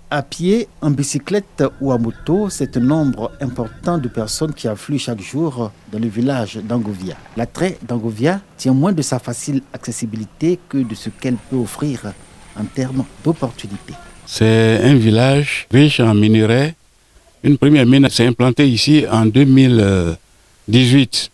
À pied, en bicyclette ou à moto, c'est un nombre important de personnes qui affluent chaque jour dans le village d'Angovia. L'attrait d'Angovia tient moins de sa facile accessibilité que de ce qu'elle peut offrir en termes d'opportunités. C'est un village riche en minerais. Une première mine s'est implantée ici en 2018.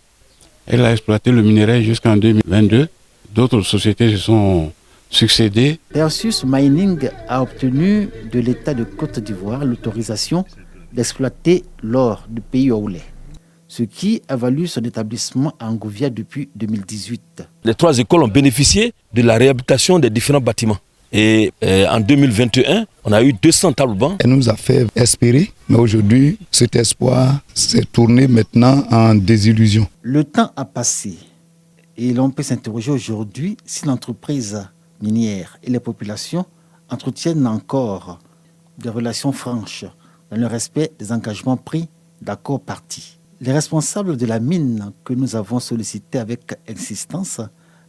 Elle a exploité le minerai jusqu'en 2022. D'autres sociétés se sont succédées. Perseus Mining a obtenu de l'État de Côte d'Ivoire l'autorisation d'exploiter l'or du pays oulé, ce qui a valu son établissement à Angovia depuis 2018. Les 3 écoles ont bénéficié de la réhabilitation des différents bâtiments. Et en 2021, on a eu 200 tables bancs. Elle nous a fait espérer, mais aujourd'hui, cet espoir s'est tourné maintenant en désillusion. Le temps a passé et l'on peut s'interroger aujourd'hui si l'entreprise minière et les populations entretiennent encore des relations franches dans le respect des engagements pris d'accord partis. Les responsables de la mine que nous avons sollicités avec insistance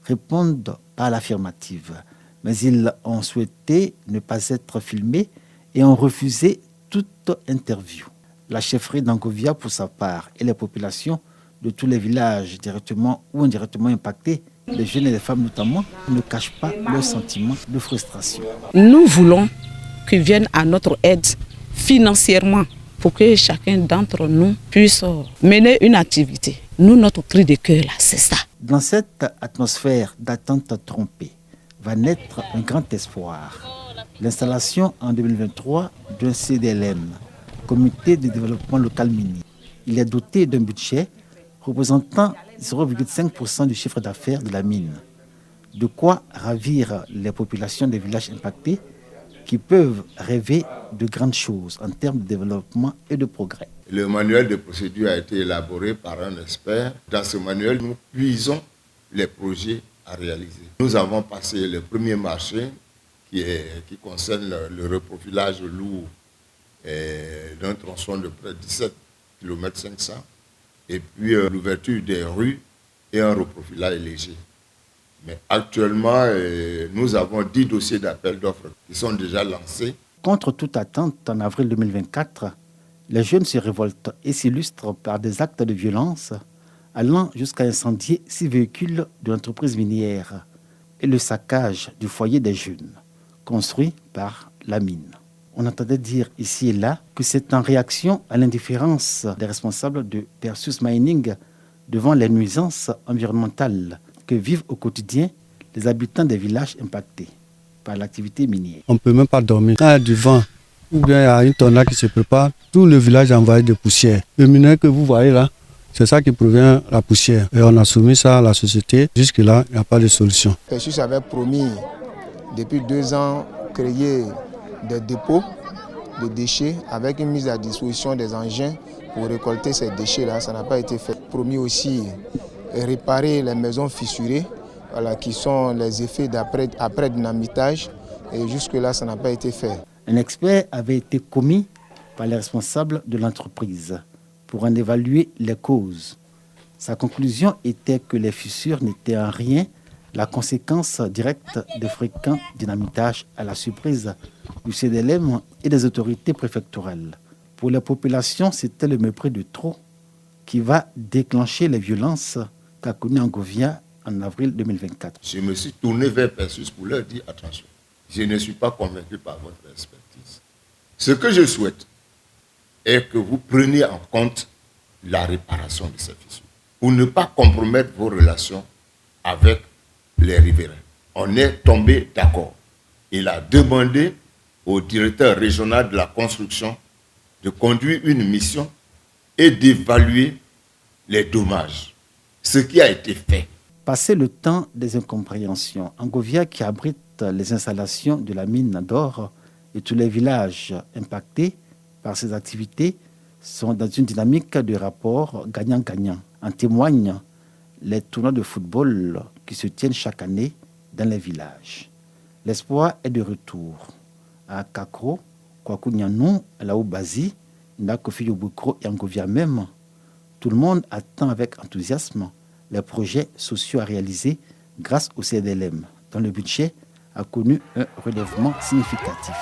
répondent par l'affirmative. Mais ils ont souhaité ne pas être filmés et ont refusé toute interview. La chefferie d'Angovia, pour sa part, et les populations de tous les villages directement ou indirectement impactés, les jeunes et les femmes notamment, ne cachent pas leurs sentiments de frustration. Nous voulons qu'ils viennent à notre aide financièrement pour que chacun d'entre nous puisse mener une activité. Nous, notre cri de cœur, là, c'est ça. Dans cette atmosphère d'attente trompée, va naître un grand espoir. L'installation en 2023 d'un CDLM, Comité de développement local minier. Il est doté d'un budget représentant 0,5% du chiffre d'affaires de la mine. De quoi ravir les populations des villages impactés qui peuvent rêver de grandes choses en termes de développement et de progrès. Le manuel de procédure a été élaboré par un expert. Dans ce manuel, nous puisons les projets à réaliser. Nous avons passé le premier marché qui concerne le reprofilage lourd d'un tronçon de près de 17 km 500 et puis l'ouverture des rues et un reprofilage léger. Mais actuellement, nous avons 10 dossiers d'appel d'offres qui sont déjà lancés. Contre toute attente, en avril 2024, les jeunes se révoltent et s'illustrent par des actes de violence allant jusqu'à incendier 6 véhicules de l'entreprise minière et le saccage du foyer des jeunes, construit par la mine. On entendait dire ici et là que c'est en réaction à l'indifférence des responsables de Perseus Mining devant les nuisances environnementales que vivent au quotidien les habitants des villages impactés par l'activité minière. On ne peut même pas dormir. Quand il y a du vent ou bien il y a une tornade qui se prépare, tout le village est envahi de poussière. Le minerai que vous voyez là, c'est ça qui provient de la poussière. Et on a soumis ça à la société. Jusque-là, il n'y a pas de solution. Perseus avait promis depuis 2 ans créer des dépôts de déchets avec une mise à disposition des engins pour récolter ces déchets-là. Ça n'a pas été fait. Promis aussi réparer les maisons fissurées, voilà, qui sont les effets après dynamitage. Et jusque-là, ça n'a pas été fait. Un expert avait été commis par les responsables de l'entreprise pour en évaluer les causes. Sa conclusion était que les fissures n'étaient en rien la conséquence directe de fréquents dynamitages à la surprise du CDLM et des autorités préfectorales. Pour la population, c'était le mépris de trop qui va déclencher les violences qu'a connues Angovia en avril 2024. Je me suis tourné vers Perseus pour leur dire attention, je ne suis pas convaincu par votre expertise. Ce que je souhaite est que vous preniez en compte la réparation de ces fissures pour ne pas compromettre vos relations avec les riverains. On est tombé d'accord. Il a demandé au directeur régional de la construction de conduire une mission et d'évaluer les dommages. Ce qui a été fait. Passé le temps des incompréhensions, Angovia, qui abrite les installations de la mine d'or et tous les villages impactés par ces activités, sont dans une dynamique de rapport gagnant-gagnant. En témoignent les tournois de football qui se tiennent chaque année dans les villages. L'espoir est de retour. À Kakro, Kwakunyanou, Laobazi, Ndakofi Yobukro et Angovia même, tout le monde attend avec enthousiasme les projets sociaux à réaliser grâce au CDLM, dont le budget a connu un relèvement significatif.